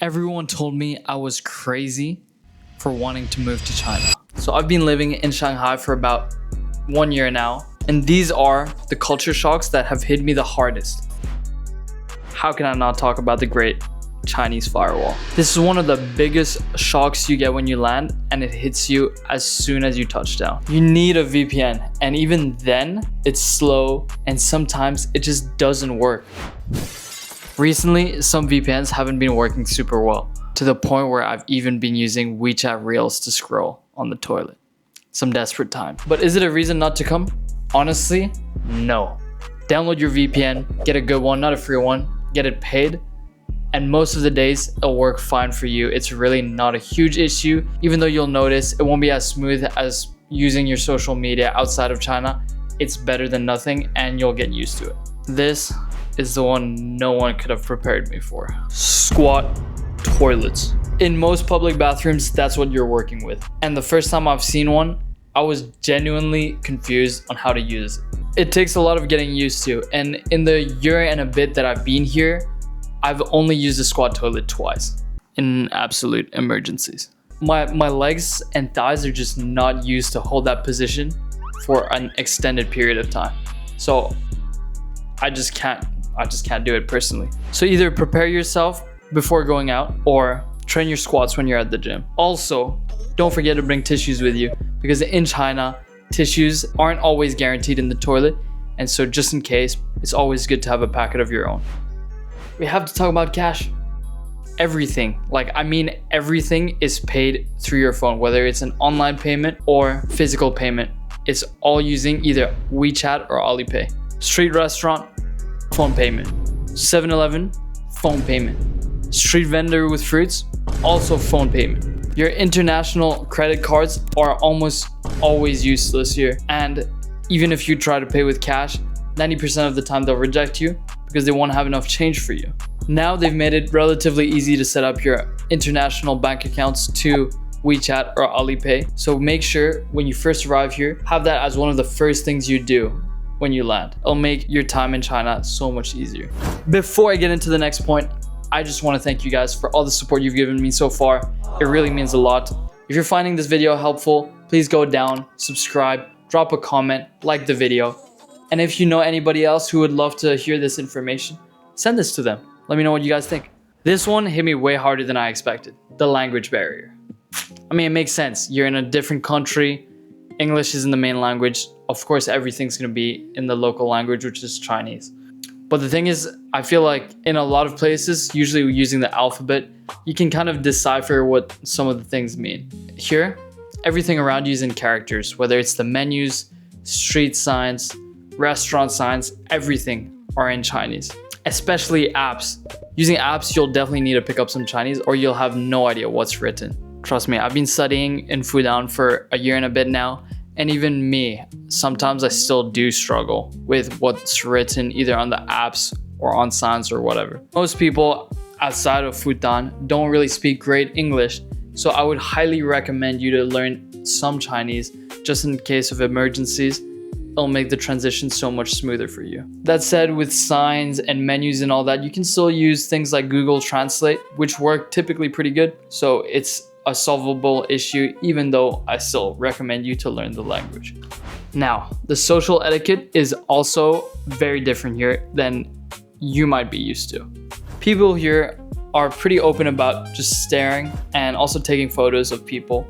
Everyone told me I was crazy for wanting to move to China. So I've been living in Shanghai for about 1 year now, and these are the culture shocks that have hit me the hardest. How can I not talk about the Great Chinese Firewall? This is one of the biggest shocks you get when you land, and it hits you as soon as you touch down. You need a VPN, and even then, it's slow, and sometimes it just doesn't work. Recently, some VPNs haven't been working super well, to the point where I've even been using WeChat Reels to scroll on the toilet. Some desperate time. But is it a reason not to come? Honestly, no. Download your VPN, get a good one, not a free one, get it paid, and most of the days it'll work fine for you. It's really not a huge issue, even though you'll notice it won't be as smooth as using your social media outside of China. It's better than nothing, and you'll get used to it. This is the one no one could have prepared me for. Squat toilets. In most public bathrooms, that's what you're working with. And the first time I've seen one, I was genuinely confused on how to use it. It takes a lot of getting used to, and in the year and a bit that I've been here, I've only used a squat toilet twice in absolute emergencies. My legs and thighs are just not used to hold that position for an extended period of time. So I just can't do it personally. So either prepare yourself before going out or train your squats when you're at the gym. Also, don't forget to bring tissues with you, because in China, tissues aren't always guaranteed in the toilet, and so just in case, it's always good to have a packet of your own. We have to talk about cash. Everything, everything is paid through your phone, whether it's an online payment or physical payment. It's all using either WeChat or Alipay. Street restaurant, phone payment. 7-Eleven, phone payment. Street vendor with fruits, also phone payment. Your international credit cards are almost always useless here. And even if you try to pay with cash, 90% of the time they'll reject you because they won't have enough change for you. Now they've made it relatively easy to set up your international bank accounts to WeChat or Alipay. So make sure when you first arrive here, have that as one of the first things you do when you land. It'll make your time in China so much easier. Before I get into the next point, I just want to thank you guys for all the support you've given me so far. It really means a lot. If you're finding this video helpful, please go down, subscribe, drop a comment, like the video. And if you know anybody else who would love to hear this information, send this to them. Let me know what you guys think. This one hit me way harder than I expected. The language barrier. I mean, it makes sense. You're in a different country. English isn't the main language. Of course, everything's going to be in the local language, which is Chinese. But the thing is, I feel like in a lot of places, usually using the alphabet, you can kind of decipher what some of the things mean. Here, everything around you is in characters, whether it's the menus, street signs, restaurant signs, everything are in Chinese. Especially apps. Using apps, you'll definitely need to pick up some Chinese or you'll have no idea what's written. Trust me, I've been studying in Fudan for a year and a bit now, and even me, sometimes I still do struggle with what's written either on the apps or on signs or whatever. Most people outside of Fudan don't really speak great English, so I would highly recommend you to learn some Chinese just in case of emergencies. It'll make the transition so much smoother for you. That said, with signs and menus and all that, you can still use things like Google Translate, which work typically pretty good. So it's a solvable issue, even though I still recommend you to learn the language. Now, the social etiquette is also very different here than you might be used to. People here are pretty open about just staring and also taking photos of people.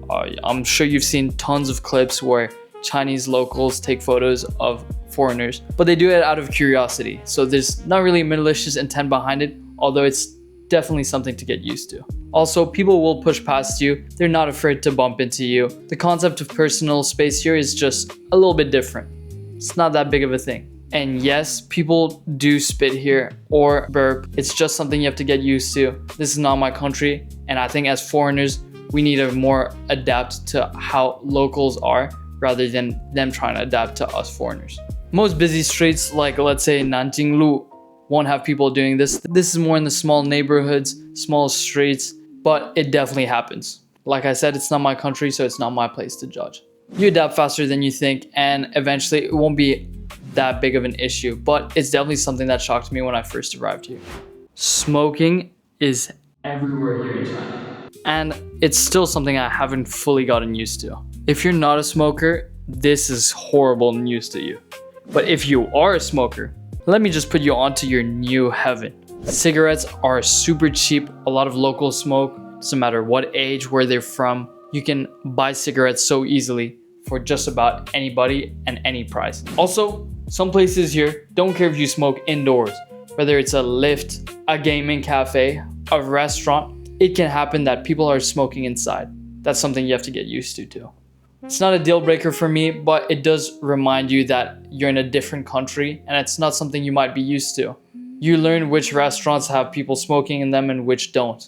I'm sure you've seen tons of clips where Chinese locals take photos of foreigners, but they do it out of curiosity. So there's not really a malicious intent behind it, although it's definitely something to get used to. Also, people will push past you. They're not afraid to bump into you. The concept of personal space here is just a little bit different. It's not that big of a thing. And yes, people do spit here or burp. It's just something you have to get used to. This is not my country, and I think as foreigners, we need to more adapt to how locals are rather than them trying to adapt to us foreigners. Most busy streets, like let's say Nanjing Lu, won't have people doing this. This is more in the small neighborhoods, small streets, but it definitely happens. Like I said, it's not my country, so it's not my place to judge. You adapt faster than you think, and eventually it won't be that big of an issue, but it's definitely something that shocked me when I first arrived here. Smoking is everywhere here in China. And it's still something I haven't fully gotten used to. If you're not a smoker, this is horrible news to you. But if you are a smoker, let me just put you onto your new heaven. Cigarettes are super cheap. A lot of locals smoke. Doesn't matter what age, where they're from. You can buy cigarettes so easily for just about anybody and any price. Also, some places here don't care if you smoke indoors. Whether it's a lift, a gaming cafe, a restaurant, it can happen that people are smoking inside. That's something you have to get used to too. It's not a deal breaker for me, but it does remind you that you're in a different country and it's not something you might be used to. You learn which restaurants have people smoking in them and which don't.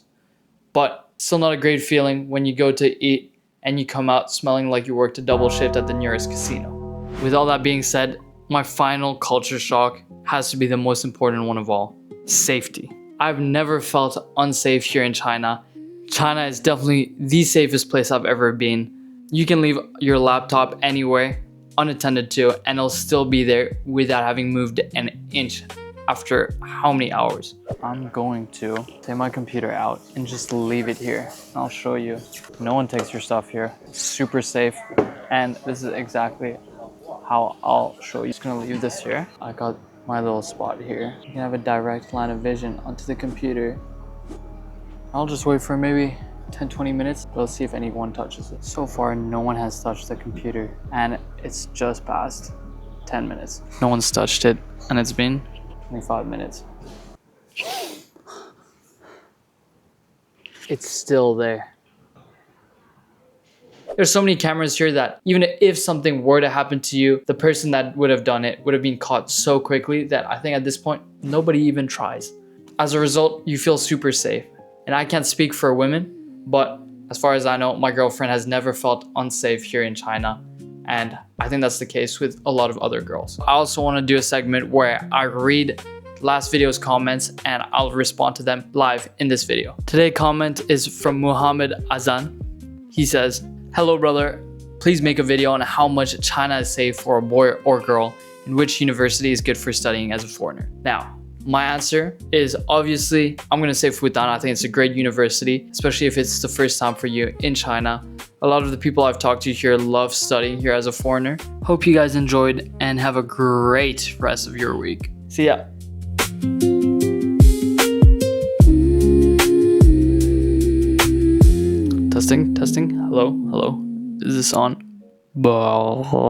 But still not a great feeling when you go to eat and you come out smelling like you worked a double shift at the nearest casino. With all that being said, my final culture shock has to be the most important one of all: safety. I've never felt unsafe here in China. China is definitely the safest place I've ever been. You can leave your laptop anywhere, unattended to, and it'll still be there without having moved an inch after how many hours? I'm going to take my computer out and just leave it here. I'll show you. No one takes your stuff here. It's super safe. And this is exactly how I'll show you. Just gonna leave this here. I got my little spot here. You can have a direct line of vision onto the computer. I'll just wait for maybe 10-20 minutes. We'll see if anyone touches it. So far, no one has touched the computer, and it's just past 10 minutes. No one's touched it, and it's been 25 minutes. It's still there. There's so many cameras here that even if something were to happen to you, the person that would have done it would have been caught so quickly that I think at this point, nobody even tries. As a result, you feel super safe. And I can't speak for women, but as far as I know, my girlfriend has never felt unsafe here in China. And I think that's the case with a lot of other girls. I also want to do a segment where I read last video's comments and I'll respond to them live in this video. Today's comment is from Muhammad Azan. He says, "Hello brother, please make a video on how much China is safe for a boy or girl and which university is good for studying as a foreigner." Now, my answer is obviously, I'm gonna say Fudan. I think it's a great university, especially if it's the first time for you in China. A lot of the people I've talked to here love studying here as a foreigner. Hope you guys enjoyed and have a great rest of your week. See ya. Testing. Hello. Is this on?